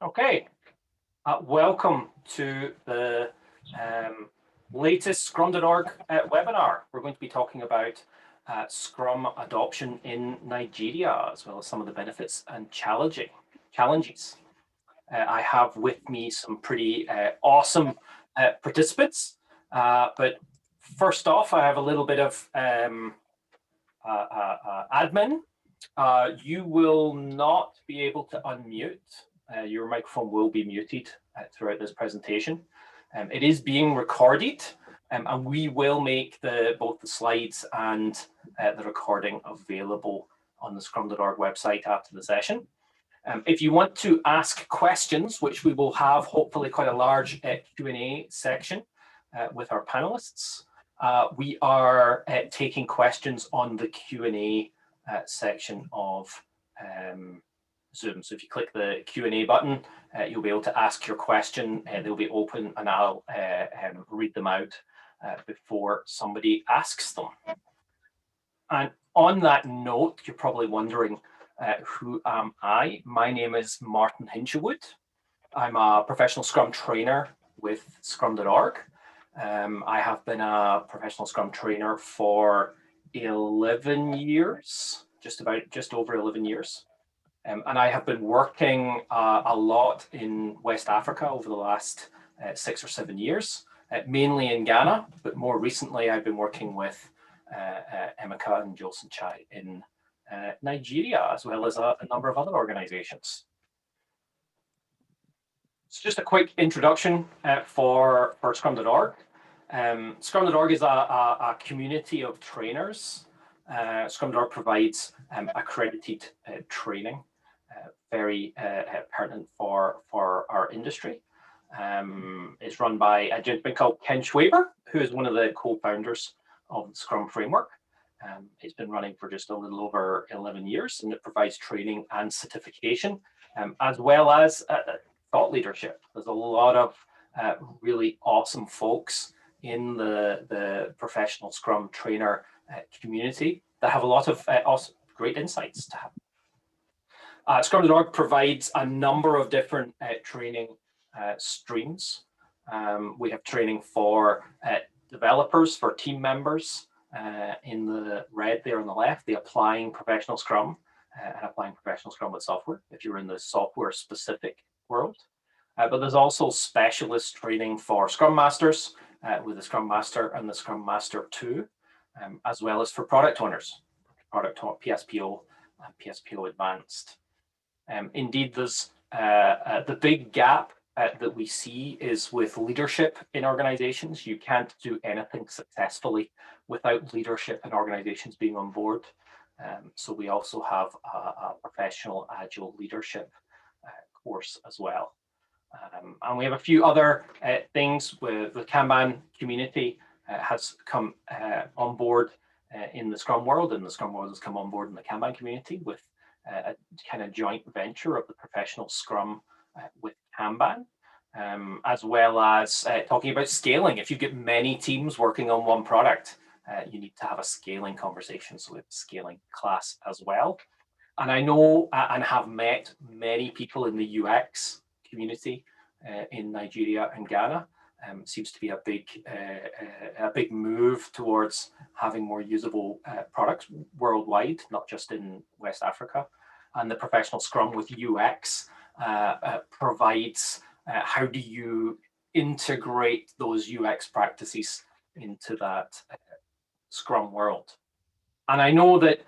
Okay, welcome to the latest Scrum.org webinar. We're going to be talking about Scrum adoption in Nigeria, as well as some of the benefits and challenges. I have with me some pretty awesome participants, but first off, I have a little bit of admin. You will not be able to unmute. Your microphone will be muted throughout this presentation. It is being recorded, and we will make both the slides and the recording available on the Scrum.org website after the session. If you want to ask questions, which we will have hopefully quite a large Q&A section with our panelists, we are taking questions on the Q&A section of Zoom. So if you click the Q&A button, you'll be able to ask your question. They'll be open and I'll read them out before somebody asks them. And on that note, you're probably wondering, who am I? My name is Martin Hinshelwood. I'm a professional Scrum trainer with Scrum.org. I have been a professional Scrum trainer for 11 years, just over 11 years. And I have been working a lot in West Africa over the last 6 or 7 years, mainly in Ghana, but more recently I've been working with Emeka and Jolsons-Chi in Nigeria, as well as a number of other organizations. So just a quick introduction for Scrum.org. Scrum.org is a community of trainers. Scrum.org provides accredited training, very pertinent for our industry. It's run by a gentleman called Ken Schwaber, who is one of the co-founders of the Scrum framework. It's been running for just a little over 11 years, and it provides training and certification, as well as thought leadership. There's a lot of really awesome folks in the professional Scrum trainer community that have a lot of awesome, great insights to have. Scrum.org provides a number of different training streams. We have training for developers, for team members, in the red there on the left, the applying professional Scrum and applying professional Scrum with software, if you're in the software specific world. But there's also specialist training for Scrum Masters with the Scrum Master and the Scrum Master 2, as well as for product owners, PSPO and PSPO Advanced. Indeed, there's the big gap that we see is with leadership in organizations. You can't do anything successfully without leadership and organizations being on board. So we also have a professional Agile leadership course as well. And we have a few other things with the Kanban community has come on board in the Scrum world, and the Scrum world has come on board in the Kanban community with a kind of joint venture of the professional Scrum with Kanban, as well as talking about scaling. If you get many teams working on one product, you need to have a scaling conversation, so we have a scaling class as well. And I know and have met many people in the UX community in Nigeria and Ghana. Seems to be a big move towards having more usable products worldwide, not just in West Africa. And the professional Scrum with UX provides how do you integrate those UX practices into that Scrum world. And I know that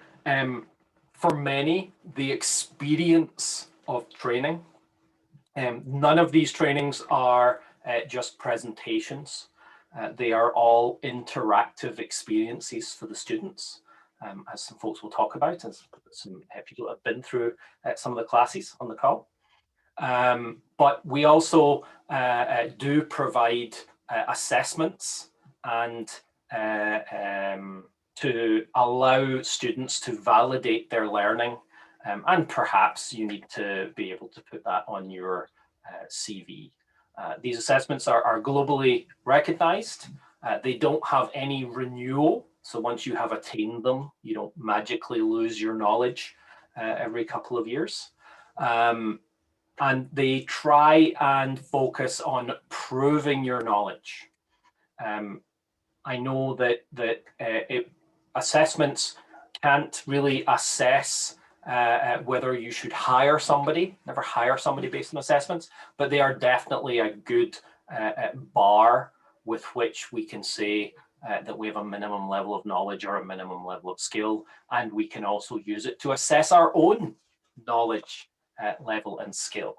for many, the experience of training, none of these trainings are just presentations. They are all interactive experiences for the students, as some folks will talk about, as some people have been through some of the classes on the call. But we also do provide assessments and to allow students to validate their learning. And perhaps you need to be able to put that on your CV. These assessments are globally recognized. They don't have any renewal. So once you have attained them, you don't magically lose your knowledge every couple of years. and they try and focus on proving your knowledge. I know that assessments can't really assess whether you should hire somebody. Never hire somebody based on assessments, but they are definitely a good bar with which we can say that we have a minimum level of knowledge or a minimum level of skill, and we can also use it to assess our own knowledge level and skill.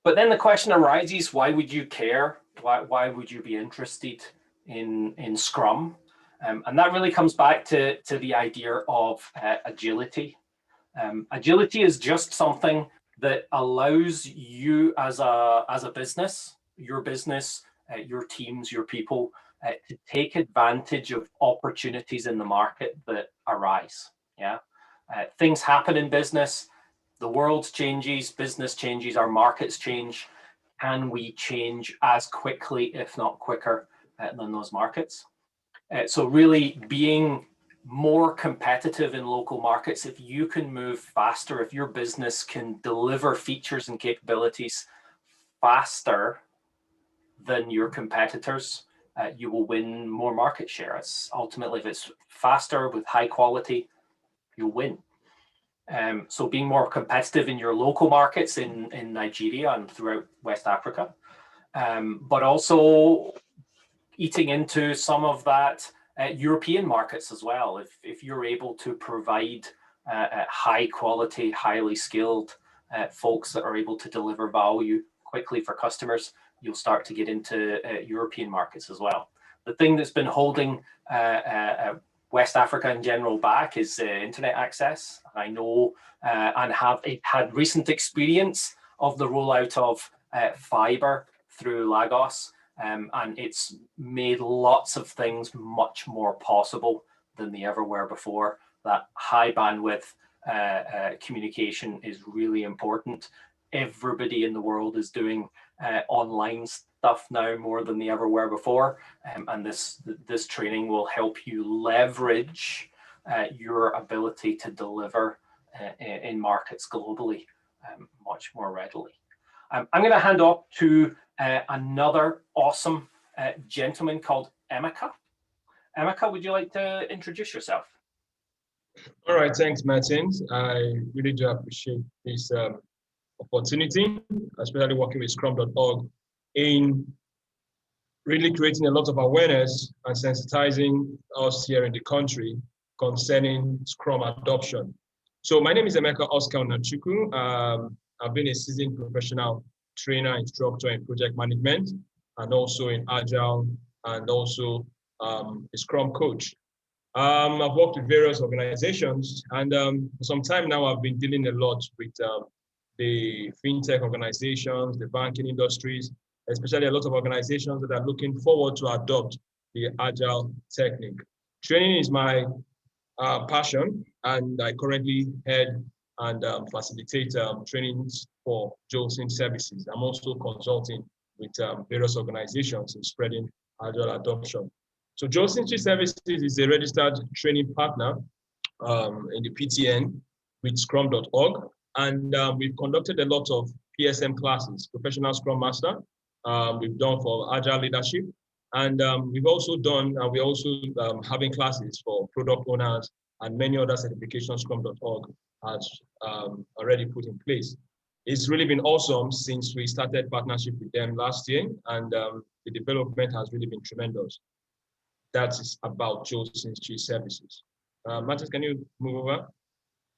But then the question arises, why would you care? Why would you be interested in Scrum? And that really comes back to the idea of agility. Agility is just something that allows you as a business, your teams, your people, to take advantage of opportunities in the market that arise. Yeah, things happen in business. The world changes, business changes, our markets change. Can we change as quickly, if not quicker, than those markets? So really being more competitive in local markets, if you can move faster, if your business can deliver features and capabilities faster than your competitors, you will win more market share. It's ultimately, if it's faster with high quality, you'll win. So being more competitive in your local markets in Nigeria and throughout West Africa, but also eating into some of that European markets as well. If you're able to provide high quality, highly skilled folks that are able to deliver value quickly for customers, you'll start to get into European markets as well. The thing that's been holding West Africa in general back is internet access. I know and have had recent experience of the rollout of fiber through Lagos, and it's made lots of things much more possible than they ever were before. That high bandwidth communication is really important. Everybody in the world is doing online stuff now more than they ever were before, and this training will help you leverage your ability to deliver in markets globally much more readily. I'm going to hand off to another awesome gentleman called Emeka. Emeka, would you like to introduce yourself? All right, thanks, Martin. I really do appreciate this opportunity, especially working with Scrum.org in really creating a lot of awareness and sensitizing us here in the country concerning Scrum adoption. So my name is Emeka Unachukwu. I've been a seasoned professional trainer, instructor in project management, and also in Agile, and also a Scrum coach. I've worked with various organizations, and for some time now, I've been dealing a lot with the fintech organizations, the banking industries, especially a lot of organizations that are looking forward to adopt the Agile technique. Training is my passion, and I currently head and facilitate trainings for Jolsons services. I'm also consulting with various organizations in spreading Agile adoption. So Jolsons-Chi Services is a registered training partner in the PTN with Scrum.org. And we've conducted a lot of PSM classes, Professional Scrum Master. We've done for Agile leadership. And we've also done, we're also having classes for product owners and many other certifications Scrum.org has already put in place. It's really been awesome since we started partnership with them last year, and the development has really been tremendous. That is about Jolsons-Chi services. Martin, can you move over?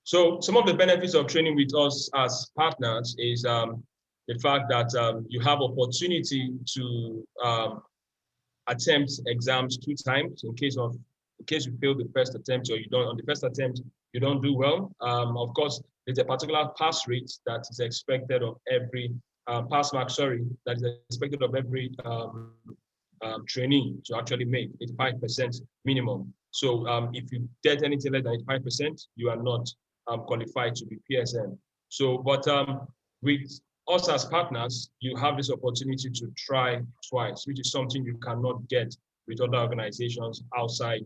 So some of the benefits of training with us as partners is the fact that you have opportunity to attempt exams 2 times in case you fail the first attempt, or you don't, on the first attempt, you don't do well. Of course, there's a particular pass rate that is expected of every, pass mark, sorry, that is expected of every trainee to actually make 85% minimum. So if you get anything less than 85%, you are not qualified to be PSM. So, but with us as partners, you have this opportunity to try twice, which is something you cannot get with other organizations outside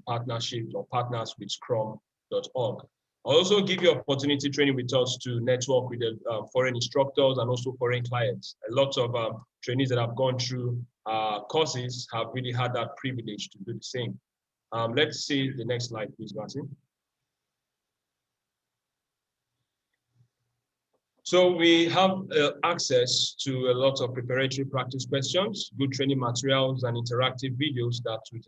partnerships or partners with Scrum.org. I'll also give you opportunity training with us to network with the foreign instructors and also foreign clients. A lot of trainees that have gone through courses have really had that privilege to do the same. Let's see the next slide, please, Martin. So we have access to a lot of preparatory practice questions, good training materials, and interactive videos that will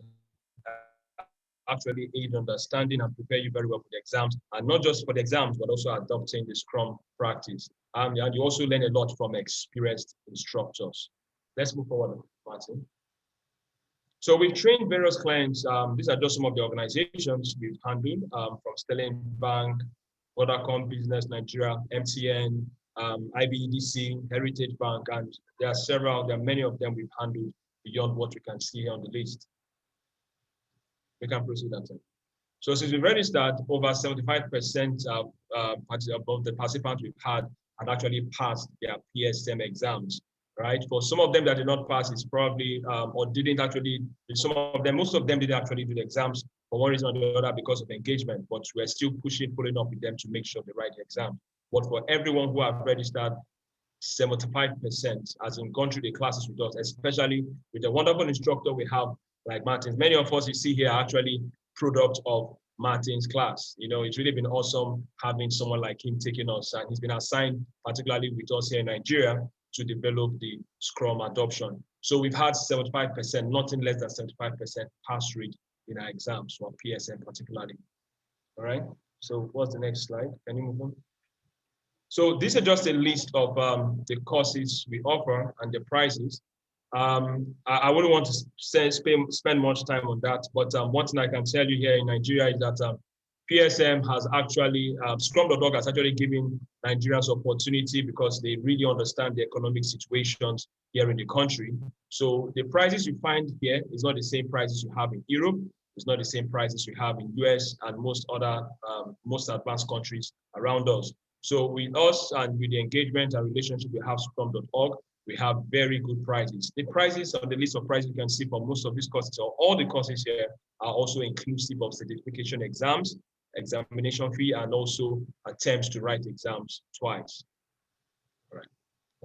actually aid understanding and prepare you very well for the exams, and not just for the exams, but also adopting the Scrum practice. And you also learn a lot from experienced instructors. Let's move forward, Martin. So we've trained various clients. These are just some of the organizations we've handled, from Sterling Bank, Vodacom Business Nigeria, MTN, IBEDC, Heritage Bank, and there are many of them we've handled beyond what we can see here on the list. We can proceed that time. So since we registered, over 75% of the participants we've had actually passed their PSM exams, right? For some of them that did not pass, it's probably, or didn't actually, most of them didn't actually do the exams for one reason or the other because of engagement, but we're still following up with them to make sure they write the exam. But for everyone who have registered, 75% has gone through the classes with us, especially with the wonderful instructor we have, like Martin. Many of us you see here are actually product of Martin's class. You know, it's really been awesome having someone like him taking us, and he's been assigned particularly with us here in Nigeria to develop the Scrum adoption. So we've had 75%, nothing less than 75% pass rate in our exams for PSM particularly. All right, so what's the next slide? Can you move on? So this is just a list of the courses we offer and the prices. I wouldn't want to spend much time on that, but one thing I can tell you here in Nigeria is that PSM has actually, Scrum.org has actually given Nigerians opportunity because they really understand the economic situations here in the country. So the prices you find here is not the same prices you have in Europe. It's not the same prices you have in US and most other, most advanced countries around us. So with us and with the engagement and relationship we have Scrum.org, we have very good prices. The prices on the list of prices you can see for most of these courses, or all the courses here, are also inclusive of certification exams, examination fee, and also attempts to write exams twice. All right,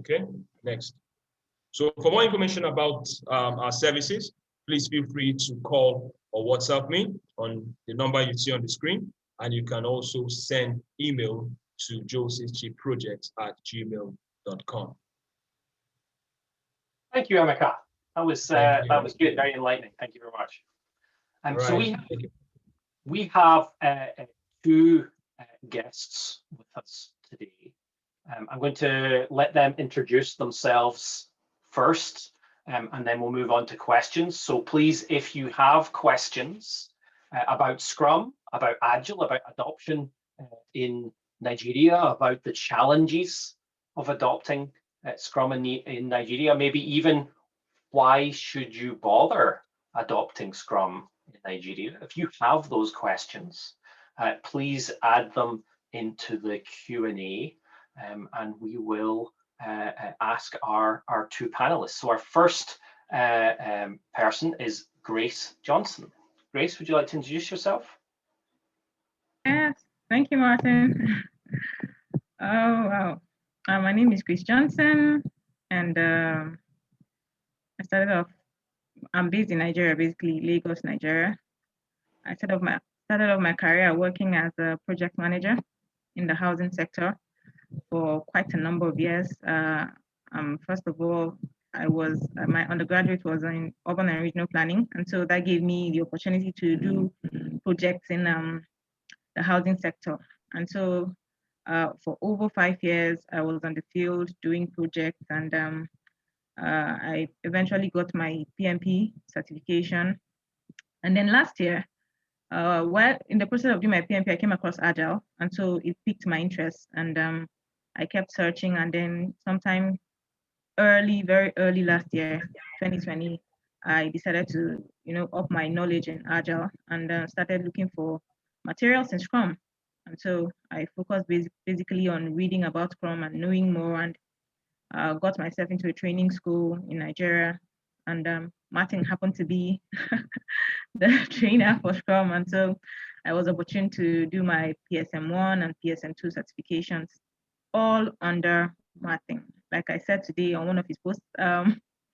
okay, next. So for more information about our services, please feel free to call or WhatsApp me on the number you see on the screen, and you can also send email to Jolsons-Chi@gmail.com. Thank you, Emeka. That was good, very enlightening. Thank you very much. Right. So we have two guests with us today. I'm going to let them introduce themselves first, and then we'll move on to questions. So please, if you have questions about Scrum, about Agile, about adoption in Nigeria, about the challenges of adopting Scrum in Nigeria, maybe even why should you bother adopting Scrum in Nigeria? If you have those questions, please add them into the Q&A, and we will ask our two panelists. So our first person is Grace Johnson. Grace, would you like to introduce yourself? Yes, thank you, Martin. Oh, wow. My name is Grace Johnson, and I started off, I'm based in Nigeria, basically Lagos, Nigeria. I started off my career working as a project manager in the housing sector for quite a number of years. First of all, my undergraduate was in urban and regional planning, and so that gave me the opportunity to do projects in the housing sector. And so for over 5 years, I was on the field doing projects, and I eventually got my PMP certification. And then last year, while in the process of doing my PMP, I came across Agile, and so it piqued my interest, and I kept searching, and then sometime very early last year, 2020, I decided to, up my knowledge in Agile, and started looking for materials in Scrum. And so I focused basically on reading about Scrum and knowing more, and got myself into a training school in Nigeria. And Martin happened to be the trainer for Scrum. And so I was opportune to do my PSM1 and PSM2 certifications, all under Martin. Like I said today on one of his posts,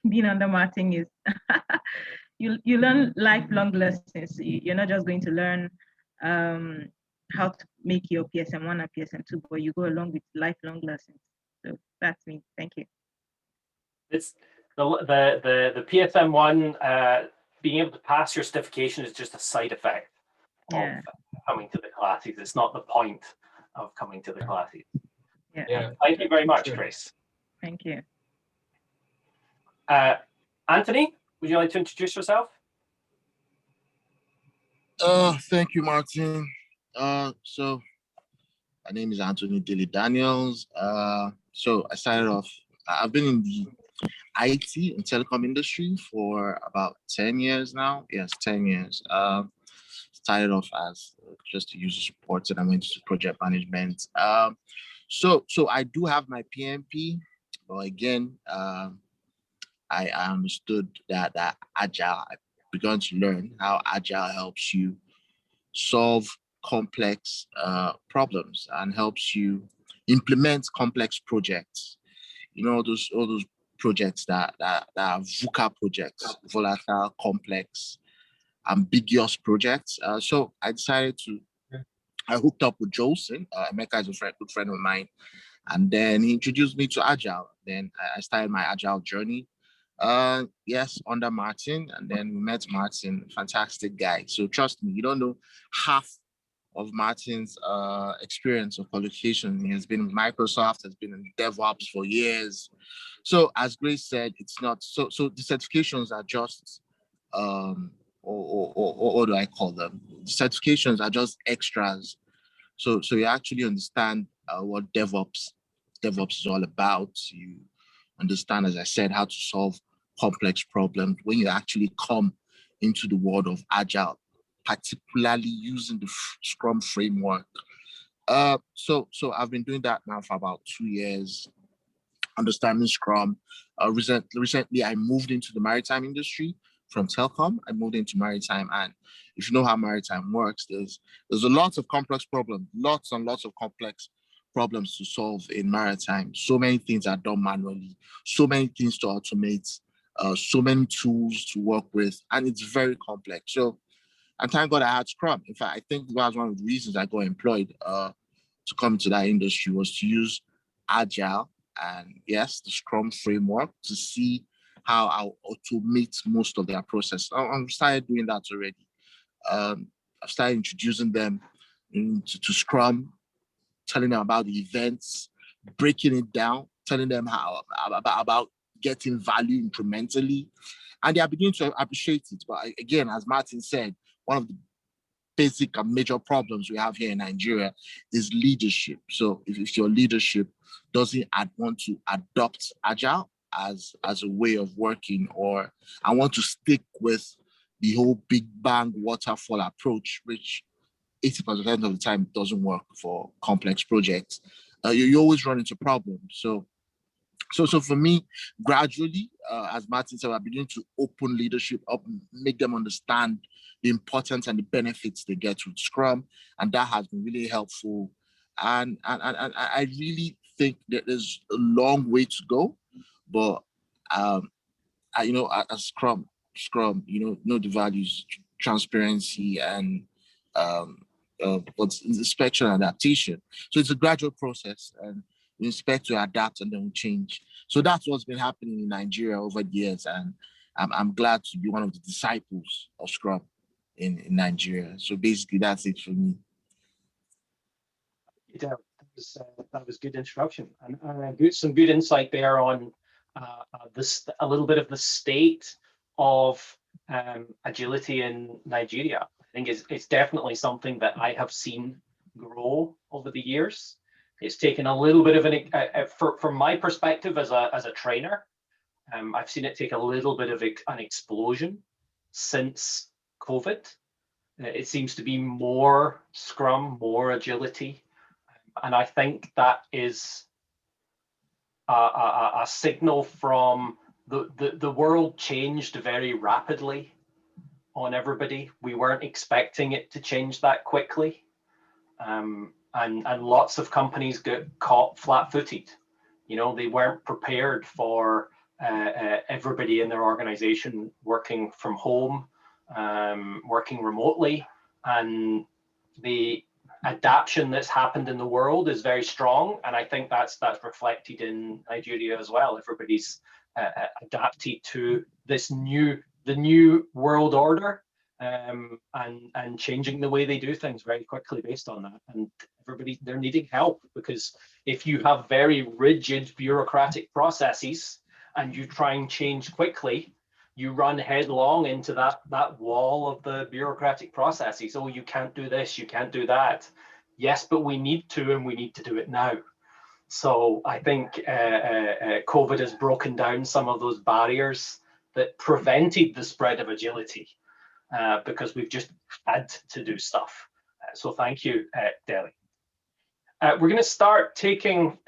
being under Martin is you learn lifelong lessons. You're not just going to learn how to make your PSM1 and PSM2, but you go along with lifelong lessons. So that's me. Thank you. It's the PSM1, being able to pass your certification is just a side effect of coming to the classes. It's not the point of coming to the classes. Yeah. Thank you very much, Grace. Thank you. Anthony, would you like to introduce yourself? Thank you, Martin. So my name is Anthony Dele Daniels. So I started off, I've been in the IT and telecom industry for about 10 years now. Yes, 10 years. Started off as just a user support, and I went into project management. So I do have my PMP, but again, I understood that Agile, I began to learn how Agile helps you solve complex problems and helps you implement complex projects. You know, all those projects that are VUCA projects, volatile, complex, ambiguous projects. So I decided I hooked up with Jolson. Emeka is a good friend of mine. And then he introduced me to Agile. Then I started my Agile journey. Yes, under Martin. And then we met Martin, fantastic guy. So trust me, you don't know half of Martin's experience or qualification. He has been with Microsoft, has been in DevOps for years. So as Grace said, it's not, so the certifications are just, or what do I call them? Certifications are just extras. So you actually understand what DevOps is all about. You understand, as I said, how to solve complex problems when you actually come into the world of Agile, particularly using the Scrum framework. So I've been doing that now for about 2 years, understanding Scrum. Recently, I moved into the maritime industry from telecom. I moved into maritime, and if you know how maritime works, there's a lot of complex problems, lots and lots of complex problems to solve in maritime. So many things are done manually, so many things to automate, so many tools to work with, and it's very complex. So, and thank God I had Scrum. In fact, I think that was one of the reasons I got employed to come into that industry, was to use Agile and yes, the Scrum framework to see how I'll automate most of their process. I've started doing that already. I've started introducing them to Scrum, telling them about the events, breaking it down, telling them how about getting value incrementally, and they are beginning to appreciate it. But again, as Martin said, one of the basic and major problems we have here in Nigeria is leadership. So if your leadership doesn't want to adopt Agile as a way of working, or I want to stick with the whole big bang waterfall approach, which 80% of the time doesn't work for complex projects, you always run into problems. So for me, gradually, as Martin said, I begin to open leadership up, make them understand the importance and the benefits they get with Scrum, and that has been really helpful. And I really think that there's a long way to go, but as Scrum, know the values, transparency, and what's inspection and adaptation. So it's a gradual process, and we expect to adapt and then we change. So that's what's been happening in Nigeria over the years, and I'm glad to be one of the disciples of Scrum in Nigeria. So basically, that's it for me. Yeah, that was good introduction, and some good insight there on a little bit of the state of agility in Nigeria. I think it's definitely something that I have seen grow over the years. It's taken a little bit of from my perspective as a trainer, I've seen it take a little bit of an explosion since COVID. It seems to be more Scrum, more agility, and I think that is a signal from the world changed very rapidly on everybody. We weren't expecting it to change that quickly. And lots of companies got caught flat-footed. You know, they weren't prepared for everybody in their organization working from home, working remotely, and the adaptation that's happened in the world is very strong, and I think that's reflected in Nigeria as well. Everybody's adapted to this the new world order, and changing the way they do things very quickly based on that. And they're needing help, because if you have very rigid bureaucratic processes and you try and change quickly, you run headlong into that wall of the bureaucratic processes. Oh, you can't do this, you can't do that. Yes, but we need to, and we need to do it now. So I think COVID has broken down some of those barriers that prevented the spread of agility, because we've just had to do stuff. So thank you, Dele. We're going to start taking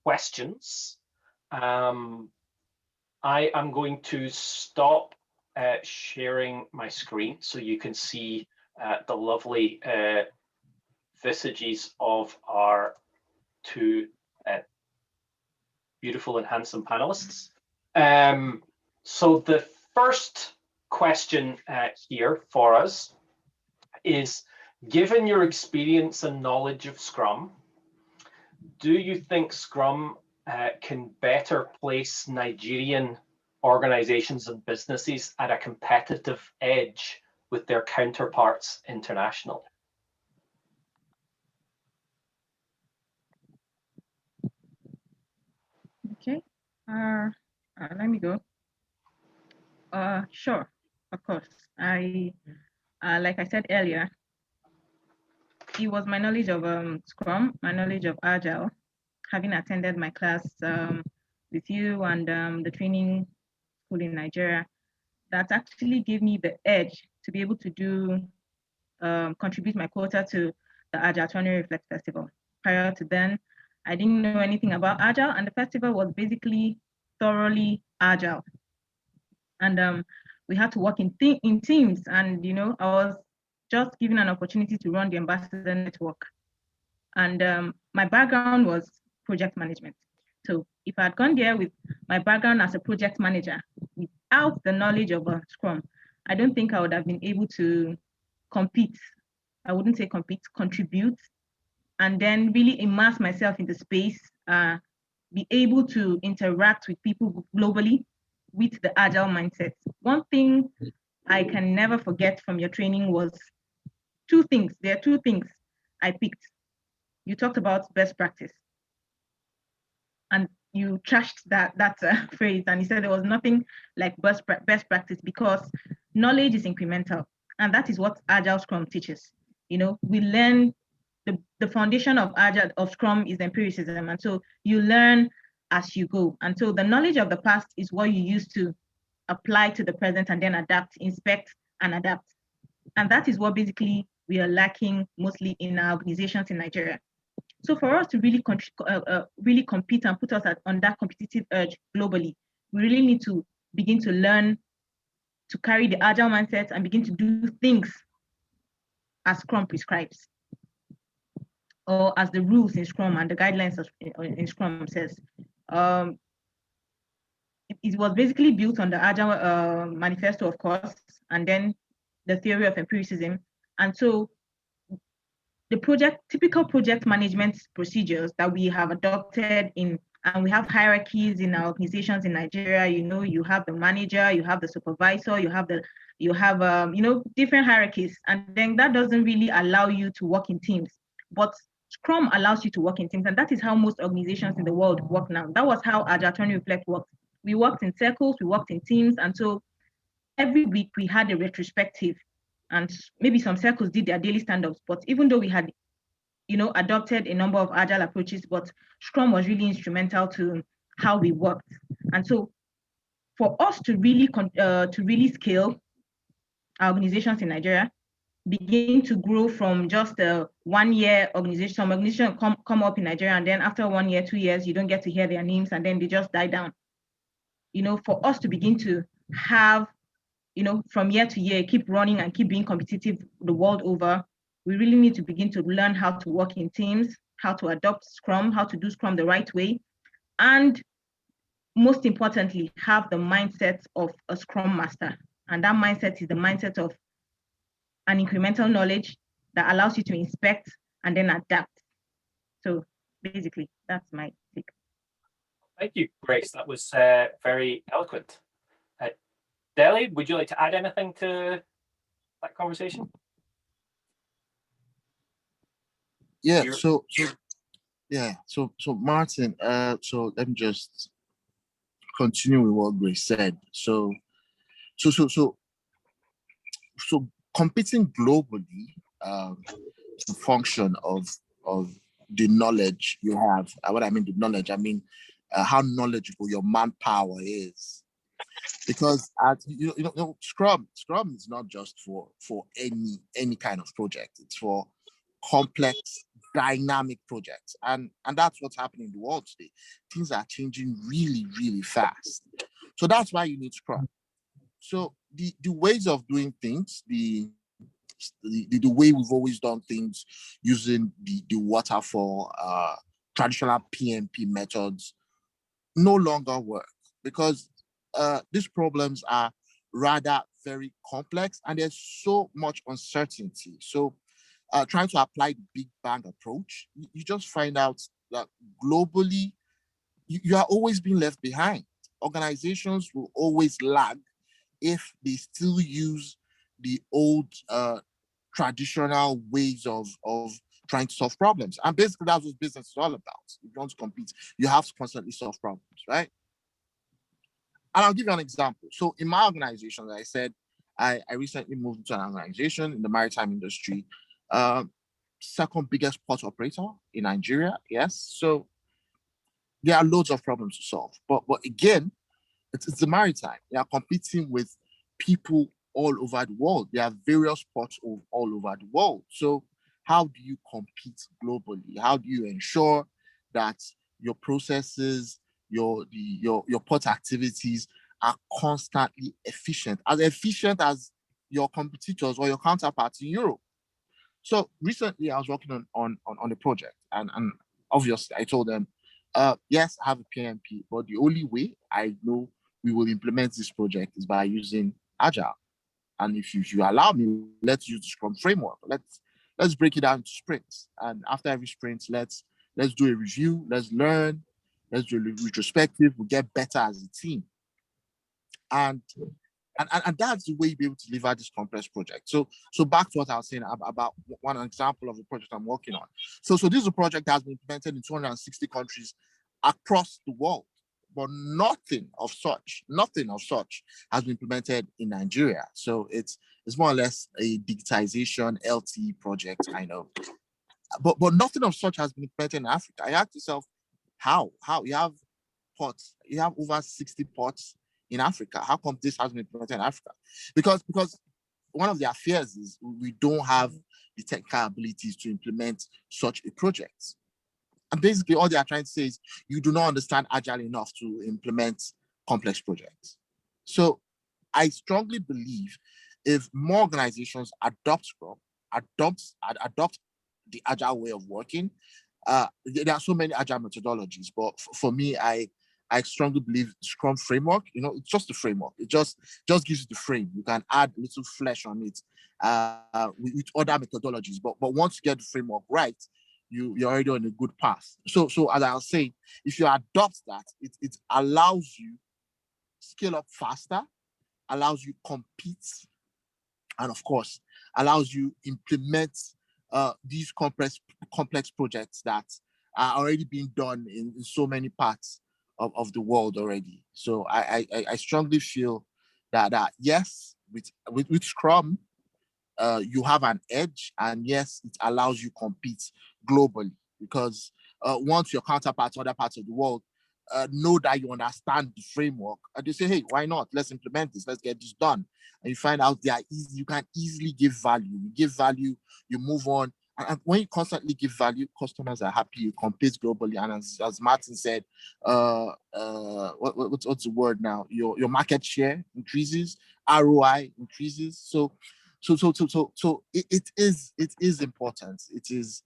questions. I am going to stop sharing my screen so you can see the lovely visages of our two beautiful and handsome panelists. So the first question here for us is, given your experience and knowledge of Scrum, do you think Scrum can better place Nigerian organizations and businesses at a competitive edge with their counterparts internationally? Okay, let me go. Sure, of course. Like I said earlier, it was my knowledge of Scrum, my knowledge of Agile, having attended my class with you and the training school in Nigeria, that actually gave me the edge to be able to do contribute my quota to the Agile 20 Reflect Festival. Prior to then, I didn't know anything about Agile, and the festival was basically thoroughly Agile. And we had to work in teams, and I was just given an opportunity to run the ambassador network. And my background was project management. So if I had gone there with my background as a project manager without the knowledge of Scrum, I don't think I would have been able to compete. I wouldn't say compete, contribute, and then really immerse myself in the space, be able to interact with people globally with the Agile mindset. One thing I can never forget from your training was two things. There are two things I picked. You talked about best practice, and you trashed that phrase, and you said there was nothing like best practice, because knowledge is incremental, and that is what Agile Scrum teaches. We learn the foundation of Agile of Scrum is empiricism, and so you learn as you go. And so the knowledge of the past is what you use to apply to the present, and then adapt, inspect, and adapt. And that is what basically we are lacking mostly in our organizations in Nigeria. So for us to really really compete and put us on that competitive edge globally, we really need to begin to learn to carry the Agile mindset and begin to do things as Scrum prescribes, or as the rules in Scrum and the guidelines in Scrum says. It was basically built on the Agile manifesto, of course, and then the theory of empiricism. And so the typical project management procedures that we have adopted and we have hierarchies in our organizations in Nigeria. You have the manager, you have the supervisor, you have different hierarchies, and then that doesn't really allow you to work in teams. But Scrum allows you to work in teams, and that is how most organizations in the world work now. That was how Agile 20 Reflect worked. We worked in circles, we worked in teams, and so every week we had a retrospective, and maybe some circles did their daily stand-ups. But even though we had, adopted a number of Agile approaches, but Scrum was really instrumental to how we worked. And so for us to really scale our organizations in Nigeria, begin to grow from just a 1 year organization. Some organizations come up in Nigeria, and then after 1 year, 2 years, you don't get to hear their names, and then they just die down. For us to begin to have, from year to year, keep running and keep being competitive the world over, we really need to begin to learn how to work in teams, how to adopt Scrum, how to do Scrum the right way, and most importantly, have the mindset of a Scrum Master. And that mindset is the mindset of an incremental knowledge that allows you to inspect and then adapt. So basically, that's my take. Thank you, Grace. That was very eloquent. Dele, would you like to add anything to that conversation? Yeah. So Martin. So let me just continue with what Grace said. So competing globally is a function of the knowledge you have. What I mean, the knowledge, I mean how knowledgeable your manpower is. Because Scrum is not just for any kind of project. It's for complex, dynamic projects, and that's what's happening in the world today. Things are changing really, really fast. So that's why you need Scrum. So the ways of doing things, the way we've always done things using the waterfall, traditional PMP methods, no longer work because these problems are rather very complex and there's so much uncertainty. So trying to apply the big bang approach, you just find out that globally, you are always being left behind. Organizations will always lag if they still use the old traditional ways of trying to solve problems. And basically that's what business is all about. If you want to compete, you have to constantly solve problems, right? And I'll give you an example. So in my organization, like I said, I recently moved into an organization in the maritime industry, second biggest port operator in Nigeria. Yes. So there are loads of problems to solve. But again, it's the maritime. They are competing with people all over the world. There are various ports all over the world. So how do you compete globally? How do you ensure that your processes, your port activities are constantly efficient as your competitors or your counterparts in Europe? So recently I was working on a project and obviously I told them, yes, I have a PMP, but the only way I know we will implement this project is by using Agile. And if you allow me, let's use the Scrum framework. Let's break it down into sprints. And after every sprint, let's do a review, let's learn, let's do a retrospective, we'll get better as a team. And that's the way you'll be able to deliver this complex project. So back to what I was saying about one example of the project I'm working on. So this is a project that has been implemented in 260 countries across the world, but nothing of such has been implemented in Nigeria. So it's more or less a digitization LTE project, I know. But nothing of such has been implemented in Africa. I asked yourself, how you have ports, you have over 60 ports in Africa. How come this hasn't been implemented in Africa? Because one of their fears is we don't have the technical abilities to implement such a project. And basically all they are trying to say is you do not understand Agile enough to implement complex projects. So I strongly believe if more organizations adopt Scrum, adopt the Agile way of working, there are so many Agile methodologies, but for me, I strongly believe Scrum framework, it's just a framework. It just gives you the frame. You can add a little flesh on it with other methodologies. But once you get the framework right, you're already on a good path. So as I was saying, if you adopt that, it allows you scale up faster, allows you compete, and of course, allows you implement these complex projects that are already being done in so many parts of the world already. So I strongly feel that yes, with Scrum, you have an edge, and yes, it allows you compete globally because once your counterparts in other parts of the world know that you understand the framework, and they say, hey, why not? Let's implement this. Let's get this done. And you find out they are easy. You can easily give value. You give value, you move on, and when you constantly give value, customers are happy. You compete globally, and as Martin said, what's the word now? Your market share increases, ROI increases. So it is important. It is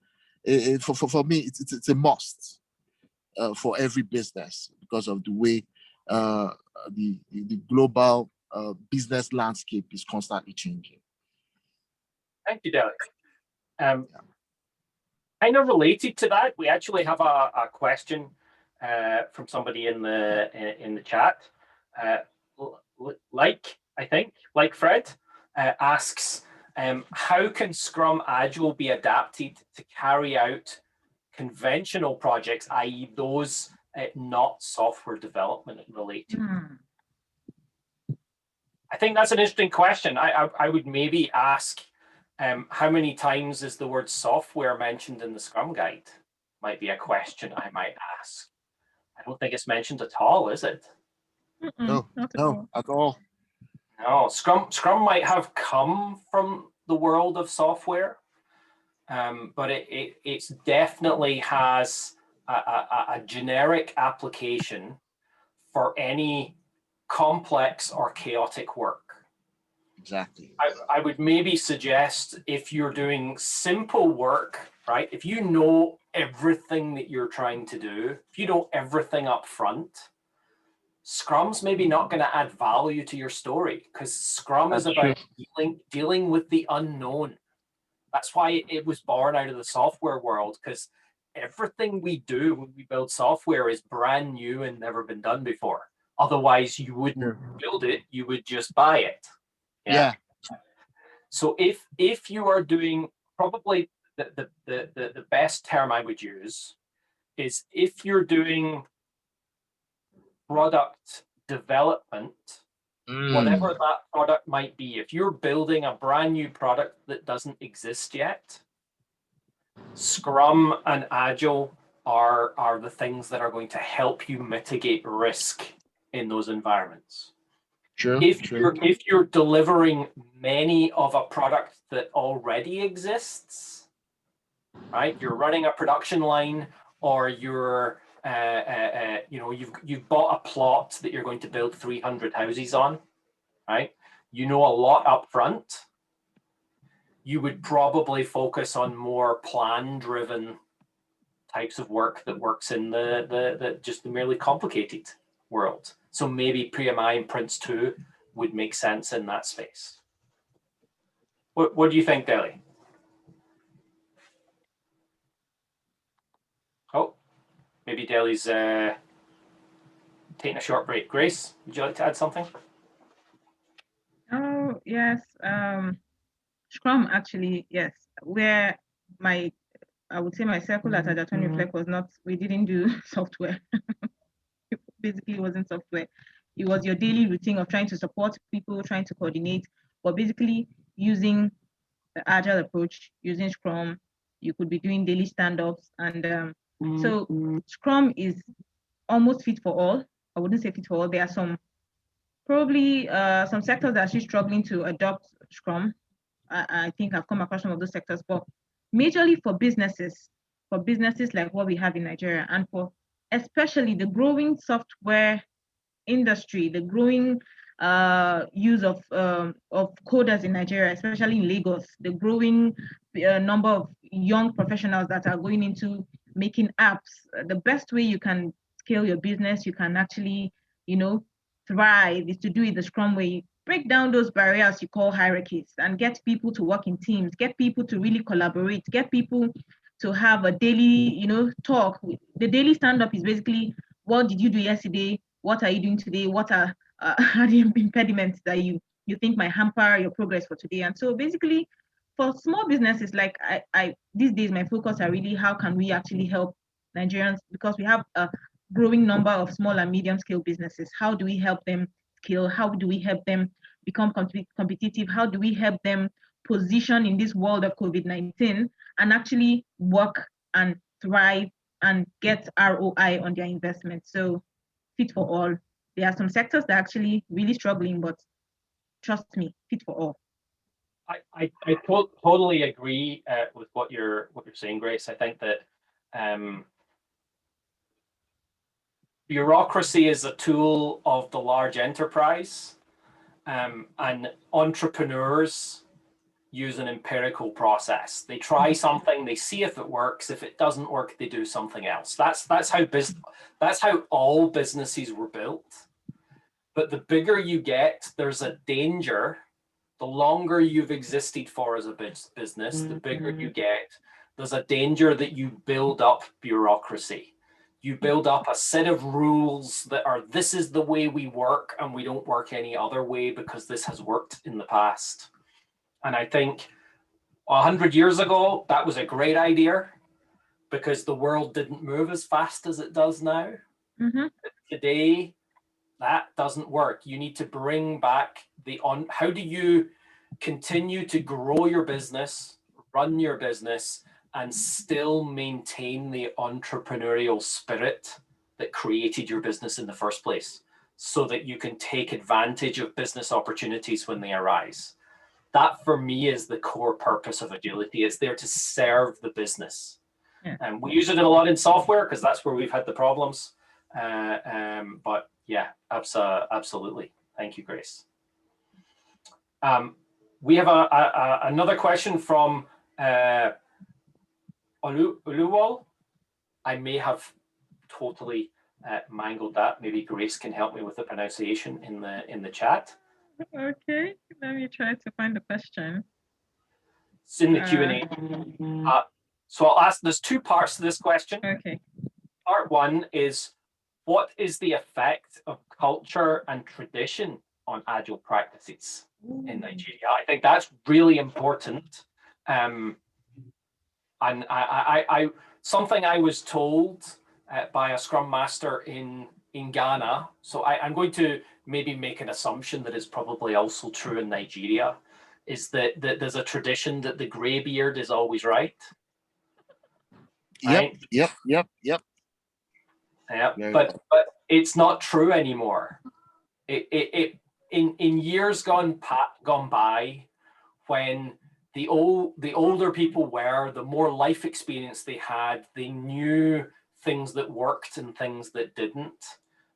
for me. It's a must for every business because of the way the global business landscape is constantly changing. Thank you, Dele. Kind of related to that, we actually have a question from somebody in the chat. Like Fred, asks, how can Scrum Agile be adapted to carry out conventional projects, i.e. those not software development related? I think that's an interesting question. I would maybe ask, how many times is the word software mentioned in the Scrum Guide? Might be a question I might ask. I don't think it's mentioned at all, is it? No, at all. No, Scrum might have come from the world of software, but it definitely has a generic application for any complex or chaotic work. Exactly. I would maybe suggest if you're doing simple work, right? If you know everything that you're trying to do, if you know everything up front, Scrum's maybe not going to add value to your story, because Scrum is about dealing with the unknown. That's why it was born out of the software world, because everything we do when we build software is brand new and never been done before. Otherwise, you wouldn't build it, you would just buy it. Yeah. So if you are doing, probably the best term I would use is, if you're doing product development, whatever that product might be, if you're building a brand new product that doesn't exist yet, Scrum and Agile are the things that are going to help you mitigate risk in those environments. If you're delivering many of a product that already exists, right? You're running a production line, or you're you've bought a plot that you're going to build 300 houses on, right? You know a lot up front. You would probably focus on more plan-driven types of work that works in the just the merely complicated world. So maybe PMI and Prince 2 would make sense in that space. What do you think, Dele? Oh, maybe Dele's taking a short break. Grace, would you like to add something? Oh, yes. Scrum, actually, yes. Where I would say my circle at Agile Reflect was not, we didn't do software. Basically, it wasn't software. It was your daily routine of trying to support people, trying to coordinate, but basically using the Agile approach, using Scrum. You could be doing daily stand-ups. And so Scrum is almost fit for all. I wouldn't say fit for all. There are some sectors that are actually struggling to adopt Scrum. I think I've come across some of those sectors, but majorly for businesses like what we have in Nigeria, and for especially the growing software industry, the growing use of coders in Nigeria, especially in Lagos, the growing number of young professionals that are going into making apps. The best way you can scale your business, you can actually, thrive, is to do it the Scrum way. Break down those barriers you call hierarchies and get people to work in teams, get people to really collaborate, get people to have a daily, talk. The daily stand-up is basically, what did you do yesterday? What are you doing today? What are the impediments that you think might hamper your progress for today? And so basically, for small businesses, like I these days, my focus are really, how can we actually help Nigerians, because we have a growing number of small and medium scale businesses. How do we help them scale? How do we help them become competitive? How do we help them position in this world of COVID-19 and actually work and thrive and get ROI on their investment? So fit for all. There are some sectors that are actually really struggling, but trust me, fit for all. I totally agree with what you're saying, Grace. I think that bureaucracy is a tool of the large enterprise, and entrepreneurs use an empirical process. They try something, they see if it works. If it doesn't work, they do something else. That's how all businesses were built. But the bigger you get, there's a danger. The longer you've existed for as a business, the bigger you get. There's a danger that you build up bureaucracy. You build up a set of rules that are, this is the way we work, and we don't work any other way because this has worked in the past. And I think 100 years ago, that was a great idea because the world didn't move as fast as it does now. Today, that doesn't work. You need to bring back how do you continue to grow your business, run your business, and still maintain the entrepreneurial spirit that created your business in the first place so that you can take advantage of business opportunities when they arise. That for me is the core purpose of agility. It's there to serve the business. And we use it a lot in software because that's where we've had the problems. But yeah, absolutely. Thank you, Grace. We have another question from Oluwal. I may have totally mangled that. Maybe Grace can help me with the pronunciation in the chat. Okay, let me try to find the question. It's in the Q&A. So I'll ask, there's two parts to this question. Okay. Part one is, what is the effect of culture and tradition on Agile practices in Nigeria? I think that's really important. And something I was told by a Scrum Master in Ghana, so I'm going to maybe make an assumption that is probably also true in Nigeria, is that there's a tradition that the gray beard is always right. Yep. Yeah, but it's not true anymore. In years gone by, when the older people were, the more life experience they had, they knew things that worked and things that didn't.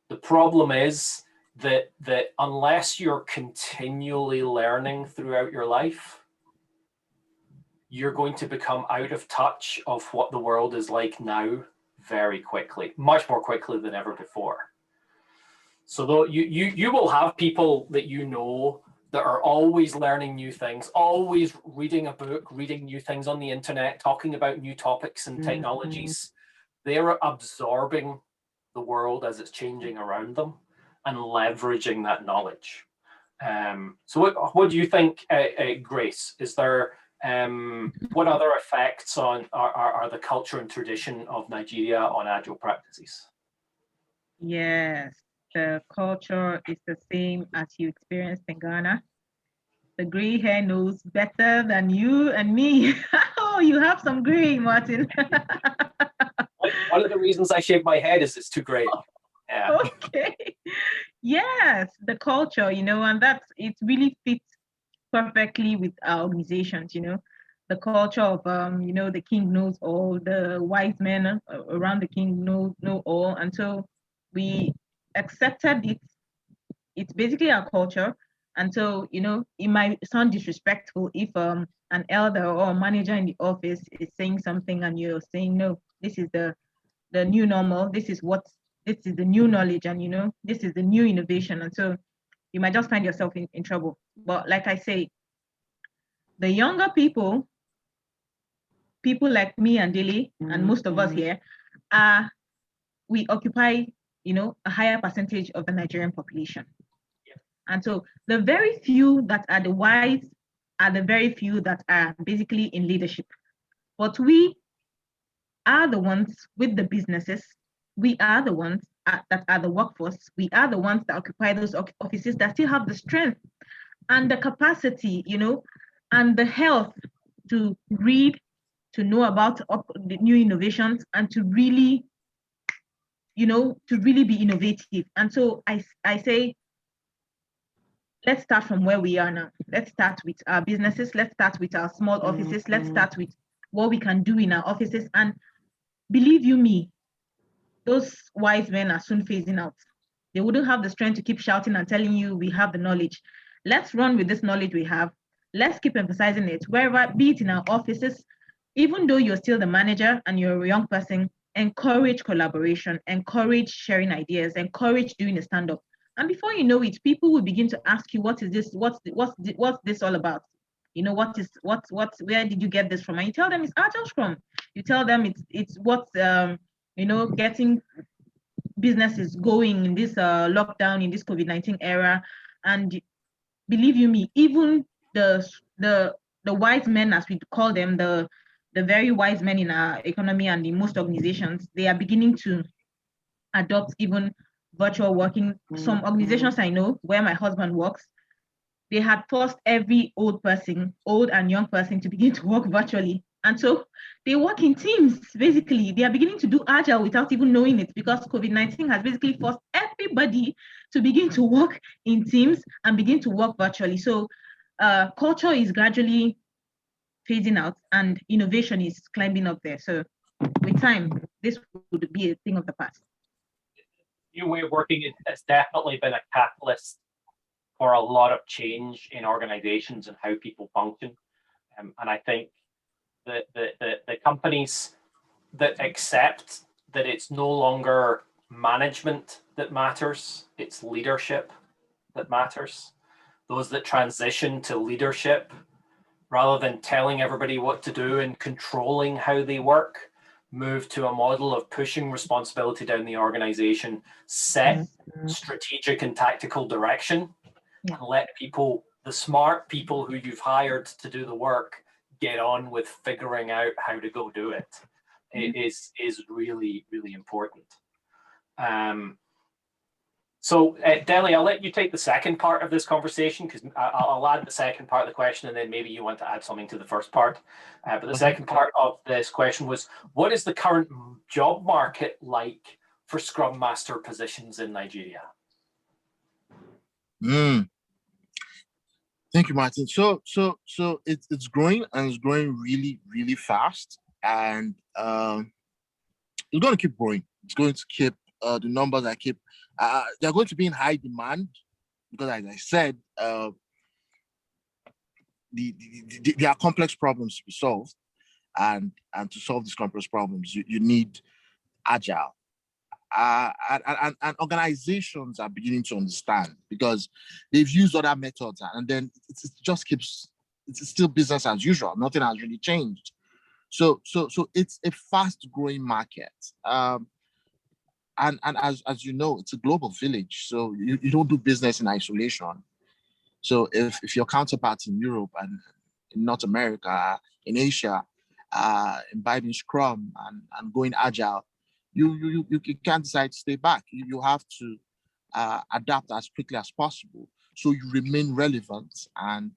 The problem is that unless you're continually learning throughout your life, you're going to become out of touch of what the world is like now very quickly, much more quickly than ever before. So though you will have people that you know that are always learning new things, always reading a book, reading new things on the internet, talking about new topics and technologies. They're absorbing the world as it's changing around them and leveraging that knowledge. So what do you think, Grace? Is there what other effects are the culture and tradition of Nigeria on Agile practices? Yes, the culture is the same as you experienced in Ghana. The gray hair knows better than you and me. Oh, you have some gray, Martin. One of the reasons I shave my head is it's too gray. Yeah. Okay. Yes, the culture, and it really fits perfectly with our organizations, the culture of, the king knows all, the wise men around the king know all. And so we accepted it. It's basically our culture. And so, it might sound disrespectful if an elder or a manager in the office is saying something and you're saying, no, this is the new normal. This is the new knowledge, and, this is the new innovation. And so you might just find yourself in trouble. But like I say, the younger people like me and Dele, and most of us here, we occupy, a higher percentage of the Nigerian population. Yeah. And so the very few that are the wise are the very few that are basically in leadership. But we are the ones with the businesses. We are the ones that are the workforce. We are the ones that occupy those offices that still have the strength and the capacity, and the health to read, to know about the new innovations, and to really, be innovative. And so I say, let's start from where we are now. Let's start with our businesses. Let's start with our small offices. Let's start with what we can do in our offices. And believe you me, those wise men are soon phasing out. They wouldn't have the strength to keep shouting and telling you we have the knowledge. Let's run with this knowledge we have. Let's keep emphasizing it, wherever, be it in our offices, even though you're still the manager and you're a young person, encourage collaboration, encourage sharing ideas, encourage doing a stand-up. And before you know it, people will begin to ask you, what is this? What's this all about? You know, where did you get this from? And you tell them it's Agile Scrum. You tell them it's what's getting businesses going in this lockdown, in this COVID-19 era. And believe you me, even the wise men, as we call them, the very wise men in our economy and in most organizations, they are beginning to adopt even virtual working. Some organizations I know where my husband works, they had forced every old and young person to begin to work virtually. And so they work in teams, basically. They are beginning to do Agile without even knowing it, because COVID-19 has basically forced everybody to begin to work in teams and begin to work virtually. So culture is gradually phasing out and innovation is climbing up there. So with time, this would be a thing of the past. New way of working has definitely been a catalyst for a lot of change in organizations and how people function. And I think that the companies that accept that it's no longer management that matters, it's leadership that matters. Those that transition to leadership, rather than telling everybody what to do and controlling how they work, move to a model of pushing responsibility down the organization, set strategic and tactical direction, and let people, the smart people who you've hired to do the work, get on with figuring out how to go do it. It is really, really important. So Dele, I'll let you take the second part of this conversation, because I'll add the second part of the question, and then maybe you want to add something to the first part. But the second part of this question was, what is the current job market like for Scrum Master positions in Nigeria? Thank you, Martin. So it's growing, and it's growing really, really fast, and it's going to keep growing. It's going to keep the numbers I keep. They're going to be in high demand because, as I said, there are complex problems to be solved, and to solve these complex problems, you need Agile. And organizations are beginning to understand, because they've used other methods, and then it just keeps, it's still business as usual. Nothing has really changed. So it's a fast growing market. And as you know, it's a global village. So you don't do business in isolation. So if your counterparts in Europe and in North America, in Asia, imbibing Scrum and going Agile, you can't decide to stay back. You have to adapt as quickly as possible, so you remain relevant, and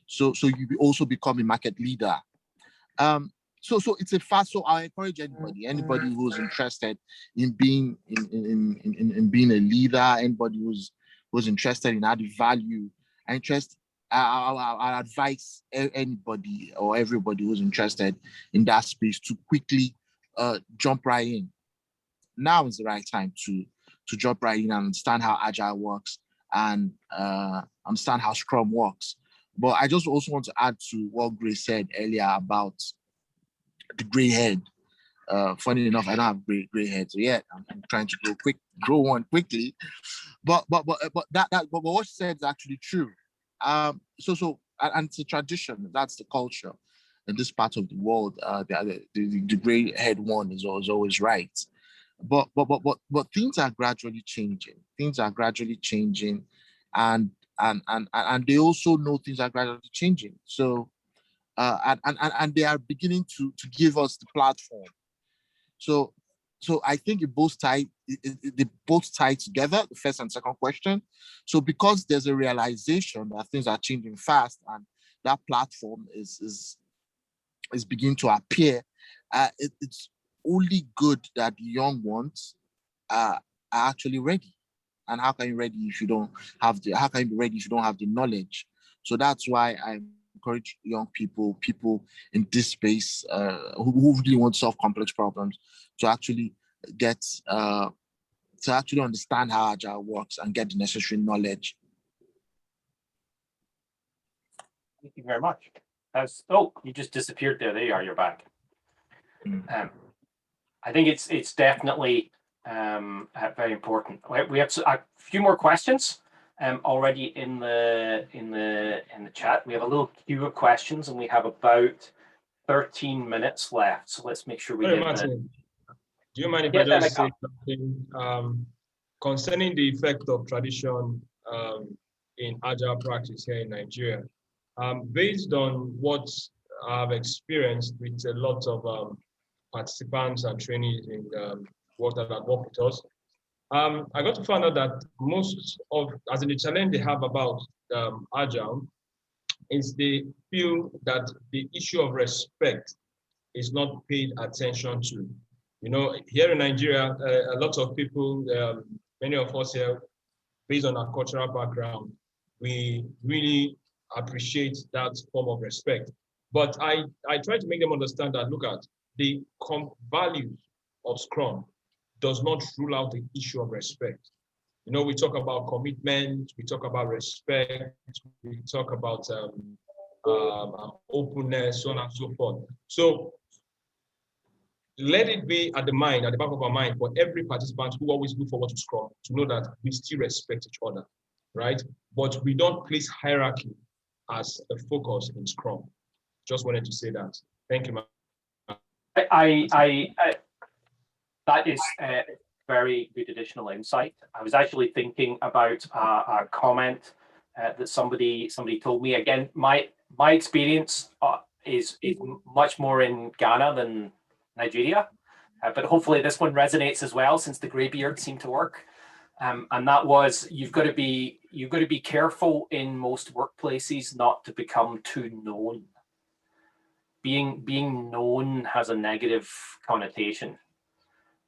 so you also become a market leader. So it's a fast. So I encourage anybody who's interested in being in being a leader, anybody who's interested in adding value, I advise anybody or everybody who's interested in that space to quickly jump right in. Now is the right time to jump right in and understand how Agile works, and understand how Scrum works. But I just also want to add to what Grace said earlier about the gray head. Funny enough, I don't have gray head, so yeah, I'm trying to grow one quickly. But what she said is actually true. And it's a tradition. That's the culture in this part of the world. The gray head one is always right. But things are gradually changing. And they also know things are gradually changing. So and they are beginning to give us the platform. So I think it both tie together, the first and second question. So because there's a realization that things are changing fast, and that platform is beginning to appear, it's only good that the young ones are actually ready And how can you ready if you don't have the, how can you be ready if you don't have the knowledge? So that's why I encourage young people in this space who really want to solve complex problems to actually get to actually understand how Agile works and get the necessary knowledge. Thank you very much. Oh, you just disappeared there. There you are. You're back. I think it's definitely very important. We have a few more questions already in the chat. We have a little queue of questions, and we have about 13 minutes left. So let's make sure we get Martin, do you mind if I just say something concerning the effect of tradition in Agile practice here in Nigeria? Based on what I've experienced with a lot of participants and trainees in work that have worked with us, I got to find out that most of, as in the challenge they have about Agile, is they feel that the issue of respect is not paid attention to. You know, here in Nigeria, a lot of people, many of us here, based on our cultural background, we really appreciate that form of respect. But I try to make them understand that, look at the values of Scrum does not rule out the issue of respect. You know, we talk about commitment, we talk about respect, we talk about openness, so on and so forth. So let it be at the back of our mind for every participant who always look forward to Scrum to know that we still respect each other, right? But we don't place hierarchy as a focus in Scrum. Just wanted to say that. Thank you, I that is a very good additional insight. I was actually thinking about a comment that somebody told me. Again, my experience is much more in Ghana than Nigeria, but hopefully this one resonates as well, since the greybeards seem to work. And that was, you've got to be careful in most workplaces not to become too known. Being known has a negative connotation.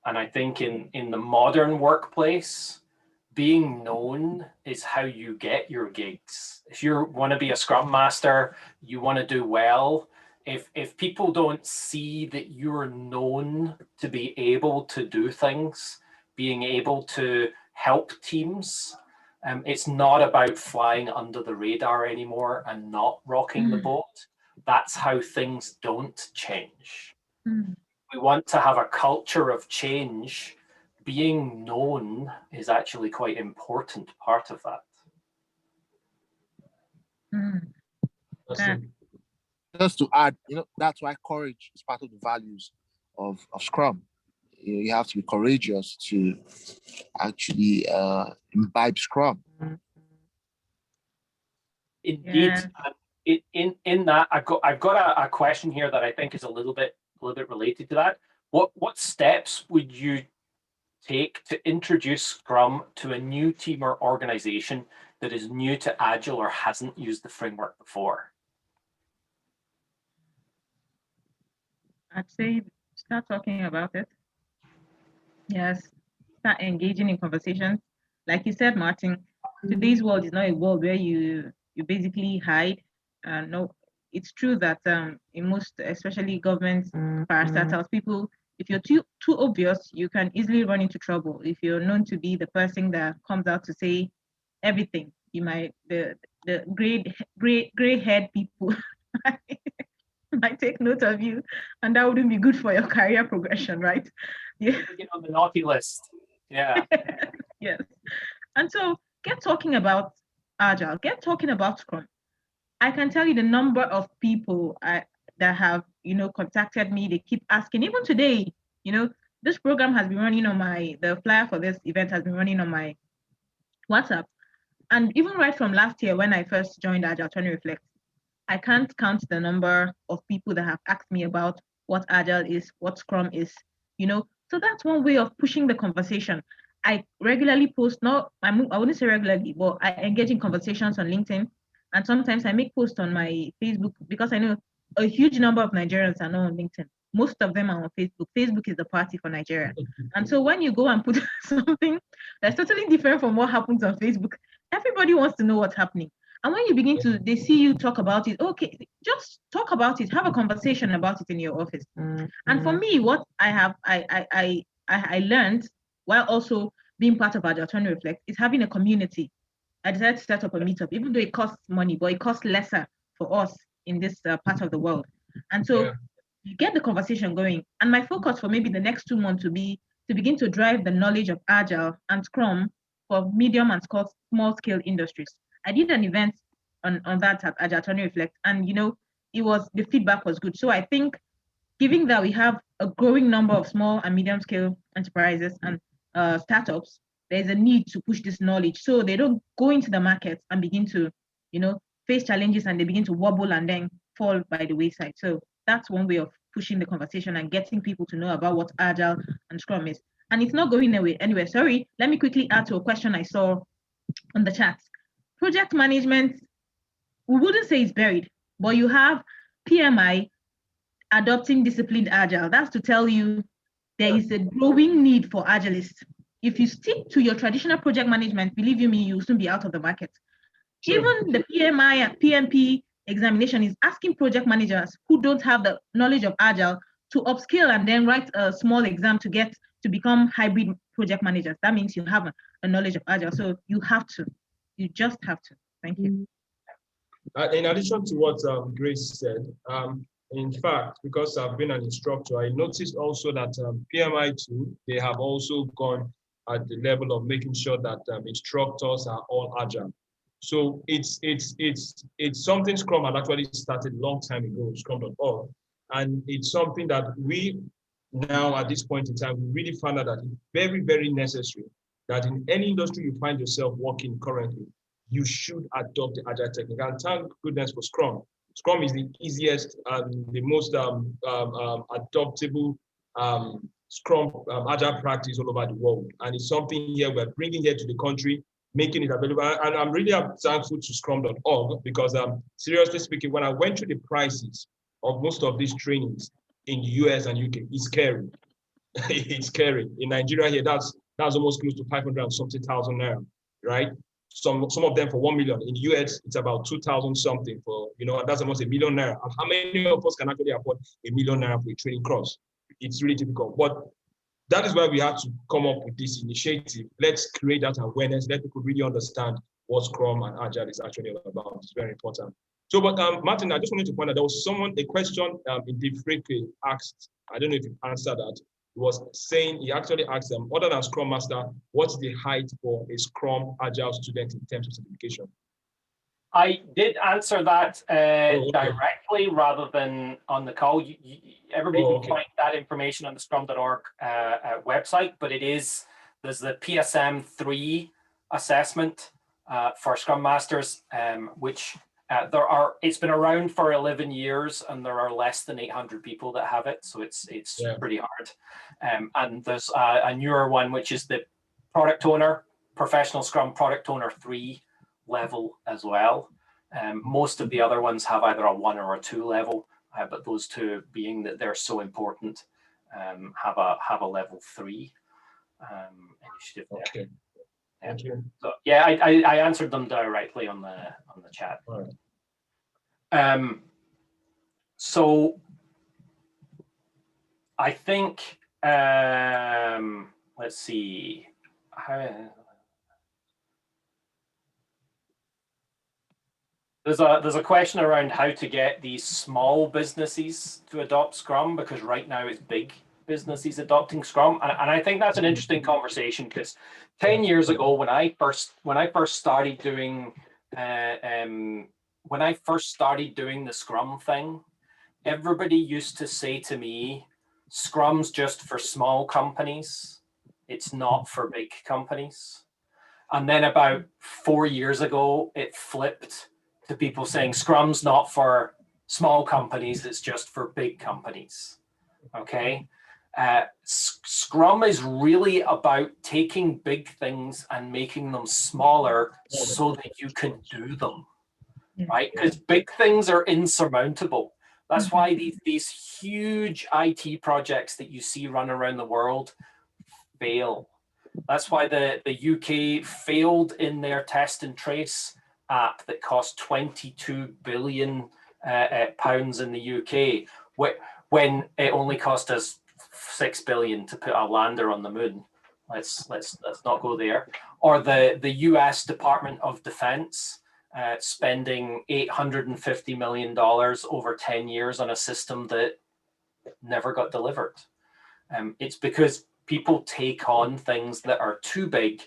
And I think in the modern workplace, being known is how you get your gigs. If you want to be a Scrum Master, you want to do well. If people don't see that you're known to be able to do things, being able to help teams, it's not about flying under the radar anymore and not rocking the boat. That's how things don't change. We want to have a culture of change. Being known is actually quite an important part of that. Just to add, you know, that's why courage is part of the values of Scrum. You have to be courageous to actually imbibe Scrum. Indeed. Yeah. In that, I've got a question here that I think is a little bit related to that. What steps would you take to introduce Scrum to a new team or organization that is new to Agile or hasn't used the framework before? I'd say start talking about it. Yes, start engaging in conversations. Like you said, Martin, today's world is not a world where you basically hide. No, it's true that in most, especially government parastatals, people, if you're too obvious, you can easily run into trouble. If you're known to be the person that comes out to say everything, you might the gray haired people might take note of you, and that wouldn't be good for your career progression, right? Yeah. Get on the naughty list. Yeah. Yes. And so get talking about Agile, get talking about Scrum. I can tell you the number of people that have, contacted me. They keep asking, even today, this program has been running on the flyer for this event has been running on my WhatsApp. And even right from last year, when I first joined Agile 20 Reflect, I can't count the number of people that have asked me about what Agile is, what Scrum is, So that's one way of pushing the conversation. I regularly post, I wouldn't say regularly, but I engage in conversations on LinkedIn. And sometimes I make posts on my Facebook because I know a huge number of Nigerians are not on LinkedIn. most of them are on Facebook. Facebook is the party for Nigeria. And so when you go and put something that's totally different from what happens on Facebook, everybody wants to know what's happening. And when you begin to, they see you talk about it, okay, just talk about it, have a conversation about it in your office. And for me, what I learned while also being part of Agile Trying to Reflect is having a community. I decided to set up a meetup, even though it costs money, but it costs lesser for us in this part of the world. And so you get the conversation going. And my focus for maybe the next 2 months will be to begin to drive the knowledge of Agile and Scrum for medium and small scale industries. I did an event on that at Agile Trying to Reflect, and the feedback was good. So I think, given that we have a growing number of small and medium scale enterprises and startups, there's a need to push this knowledge so they don't go into the market and begin to, face challenges and they begin to wobble and then fall by the wayside. So that's one way of pushing the conversation and getting people to know about what Agile and Scrum is. And it's not going away anywhere. Sorry, let me quickly add to a question I saw on the chat. Project management, we wouldn't say it's buried, but you have PMI adopting disciplined Agile. That's to tell you there is a growing need for Agilists. If you stick to your traditional project management, believe you me, you'll soon be out of the market. Sure. Even the PMI and PMP examination is asking project managers who don't have the knowledge of Agile to upskill and then write a small exam to become hybrid project managers. That means you have a knowledge of Agile. So you just have to. Thank you. In addition to what Grace said, in fact, because I've been an instructor, I noticed also that PMI2, they have also gone at the level of making sure that instructors are all Agile. So it's something Scrum had actually started a long time ago, Scrum.org. And it's something that we now at this point in time, we really found out that it's very, very necessary that in any industry you find yourself working currently, you should adopt the Agile technique. And thank goodness for Scrum. Scrum is the easiest and the most adoptable Scrum Agile practice all over the world. And it's something here we're bringing here to the country, making it available. And I'm really thankful to Scrum.org because seriously speaking, when I went through the prices of most of these trainings in the US and UK, it's scary. It's scary. In Nigeria here, that's almost close to 500 and something thousand naira, right? Some of them for 1 million. In the US, it's about 2,000 something for, that's almost $1 million naira. And how many of us can actually afford $1 million naira for a training course? It's really difficult. But that is why we have to come up with this initiative. Let's create that awareness. Let people really understand what Scrum and Agile is actually all about. It's very important. So, but Martin, I just wanted to point out there was a question in the Freke asked. I don't know if you answered that. Was saying, he actually asked them, other than Scrum Master, what's the height for a Scrum Agile student in terms of certification? I did answer that directly rather than on the call. Everybody can find that information on the Scrum.org website, but there's the PSM 3 assessment for Scrum Masters, which it's been around for 11 years and there are less than 800 people that have it. So it's pretty hard. And there's a newer one, which is the Product Owner, Professional Scrum Product Owner 3 level as well. Most of the other ones have either a 1 or a 2 level, but those two, being that they're so important, have a level 3 initiative there. Okay. Thank you. So yeah, I answered them directly on the chat. All right. So I think let's see. There's a question around how to get these small businesses to adopt Scrum, because right now it's big businesses adopting Scrum, and I think that's an interesting conversation, because 10 years ago when I first started doing the Scrum thing, everybody used to say to me, Scrum's just for small companies, it's not for big companies. And then about 4 years ago it flipped to people saying Scrum's not for small companies, it's just for big companies. Okay. Scrum is really about taking big things and making them smaller so that you can do them, right? Because big things are insurmountable. That's why these huge IT projects that you see run around the world fail. That's why the UK failed in their test and trace app that cost 22 billion pounds in the UK, when it only cost us 6 billion to put a lander on the moon. Let's not go there. Or the US Department of Defense spending $850 million over 10 years on a system that never got delivered. It's because people take on things that are too big,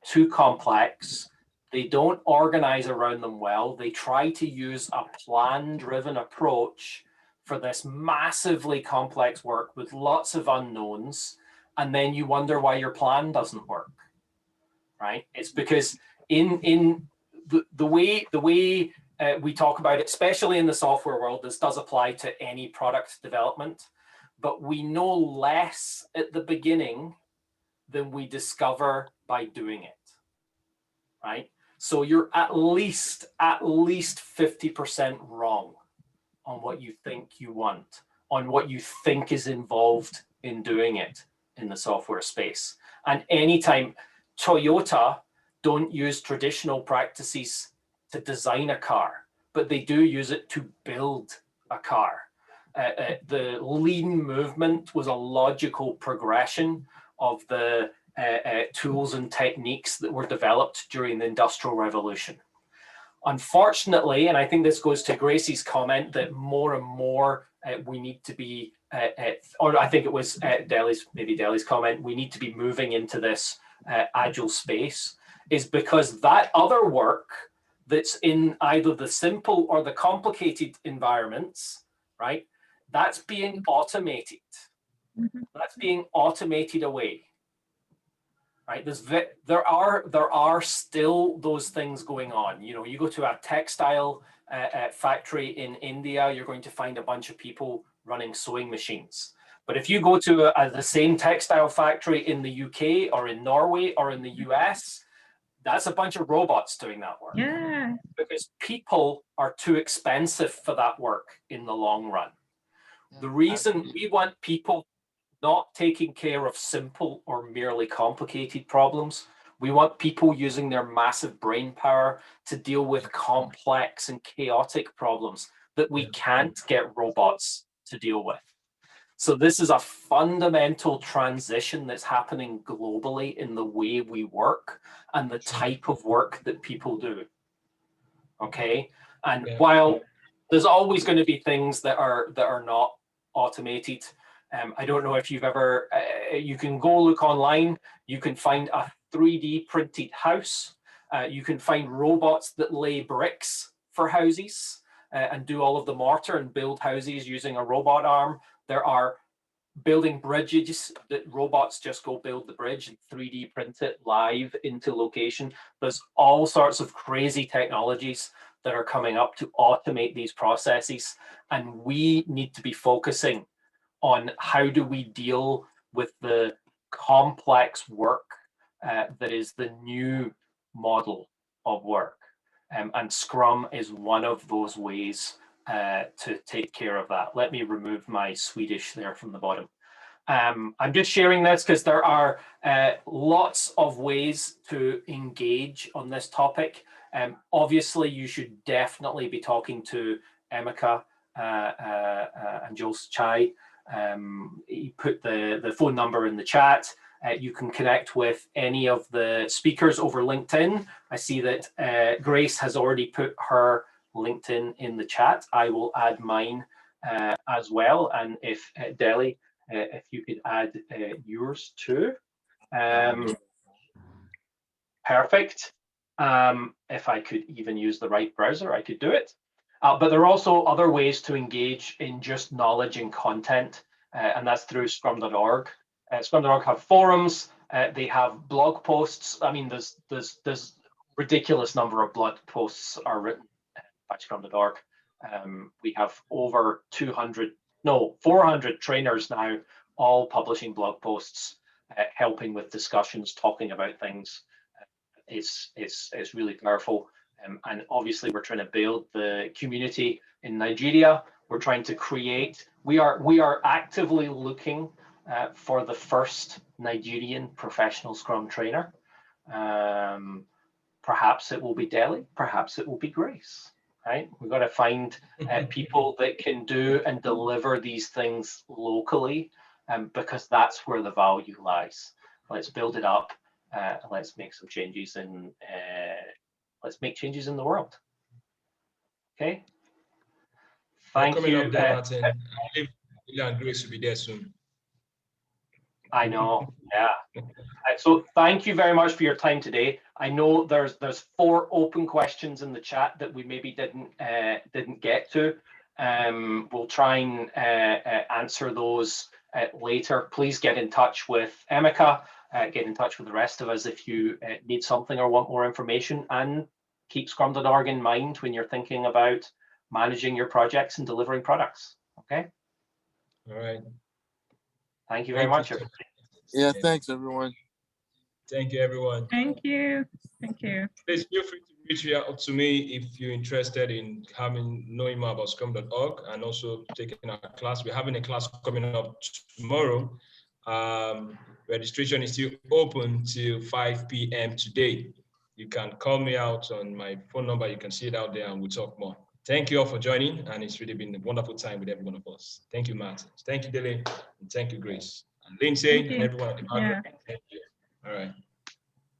too complex. They don't organize around them well. They try to use a plan-driven approach for this massively complex work with lots of unknowns, and then you wonder why your plan doesn't work, right? It's because in the way we talk about it, especially in the software world, this does apply to any product development, but we know less at the beginning than we discover by doing it, right? So you're at least 50% wrong on what you think you want, on what you think is involved in doing it in the software space. And anytime Toyota don't use traditional practices to design a car, but they do use it to build a car. The lean movement was a logical progression of the tools and techniques that were developed during the Industrial Revolution. Unfortunately, and I think this goes to Gracie's comment that more and more we need to be, or I think it was Dele's comment, we need to be moving into this agile space, is because that other work that's in either the simple or the complicated environments, right? That's being automated. That's being automated away. Right, there are still those things going on. You know, you go to a textile factory in India, you're going to find a bunch of people running sewing machines. But if you go to the same textile factory in the UK or in Norway or in the US, that's a bunch of robots doing that work. Yeah. Because people are too expensive for that work in the long run. The reason we want people not taking care of simple or merely complicated problems. We want people using their massive brain power to deal with complex and chaotic problems that we can't get robots to deal with. So this is a fundamental transition that's happening globally in the way we work and the type of work that people do. Okay, and while there's always going to be things that are not automated, I don't know if you've ever, you can go look online, you can find a 3D printed house, you can find robots that lay bricks for houses and do all of the mortar and build houses using a robot arm. There are building bridges that robots just go build the bridge and 3D print it live into location. There's all sorts of crazy technologies that are coming up to automate these processes, and we need to be focusing on how do we deal with the complex work that is the new model of work. And Scrum is one of those ways to take care of that. Let me remove my Swedish there from the bottom. I'm just sharing this because there are lots of ways to engage on this topic. Obviously, you should definitely be talking to Emeka and Jolsons-Chi. You put the phone number in the chat. You can connect with any of the speakers over LinkedIn. I see that Grace has already put her LinkedIn in the chat. I will add mine as well. And if Dele, if you could add yours too. Perfect. If I could even use the right browser, I could do it. But there are also other ways to engage in just knowledge and content, and that's through Scrum.org. Scrum.org have forums. They have blog posts. I mean, there's ridiculous number of blog posts are written by Scrum.org. We have over 400 trainers now, all publishing blog posts, helping with discussions, talking about things. It's really powerful. And obviously we're trying to build the community in Nigeria. We're trying to create, we are actively looking for the first Nigerian professional Scrum trainer. Perhaps it will be Dele, perhaps it will be Grace, right? We've got to find people that can do and deliver these things locally, because that's where the value lies. Let's build it up. Let's make some changes in, let's make changes in the world. Okay. Thank coming you. Up there, Martin. I believe Dele and Grace will be there soon. I know, yeah. So thank you very much for your time today. I know there's 4 open questions in the chat that we maybe didn't get to. We'll try and answer those later. Please get in touch with Emeka, get in touch with the rest of us if you need something or want more information, and keep Scrum.org in mind when you're thinking about managing your projects and delivering products. Okay. All right. Thank you very much, everybody. Yeah, thanks everyone. Thank you, everyone. Thank you. Thank you. Please feel free to reach out to me if you're interested in knowing more about Scrum.org and also taking our class. We're having a class coming up tomorrow. Registration is still open till 5 p.m. today. You can call me out on my phone number. You can see it out there and we'll talk more. Thank you all for joining, and it's really been a wonderful time with every one of us. Thank you, Martin. Thank you, Dele, and thank you, Grace. And Lindsay, and everyone at the background. Thank you. All right.